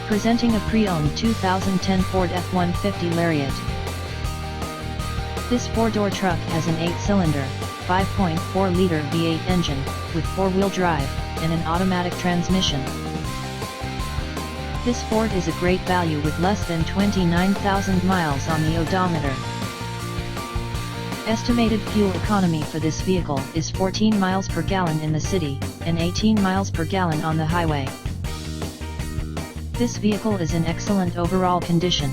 Presenting a pre-owned 2010 Ford F-150 Lariat. This four-door truck has an 8-cylinder, 5.4-liter V8 engine, with four-wheel drive, and an automatic transmission. This Ford is a great value with less than 29,000 miles on the odometer. Estimated fuel economy for this vehicle is 14 miles per gallon in the city, and 18 miles per gallon on the highway. This vehicle is in excellent overall condition.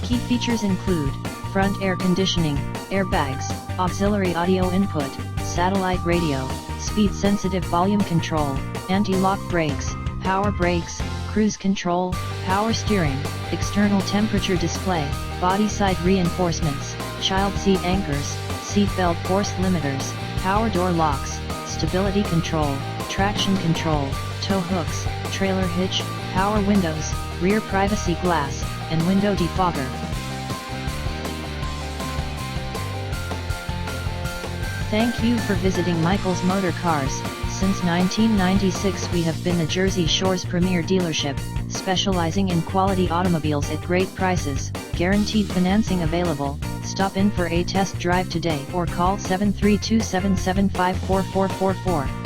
Key features include front air conditioning, airbags, auxiliary audio input, satellite radio, speed-sensitive volume control, anti-lock brakes, power brakes, cruise control, power steering, external temperature display, body side reinforcements, child seat anchors, seat belt force limiters, power door locks, stability control, traction control, tow hooks, trailer hitch, power windows, rear privacy glass, and window defogger. Thank you for visiting Michael's Motorcars. Since 1996 we have been the Jersey Shore's premier dealership, specializing in quality automobiles at great prices, guaranteed financing available. Stop in for a test drive today or call 732-775-4444.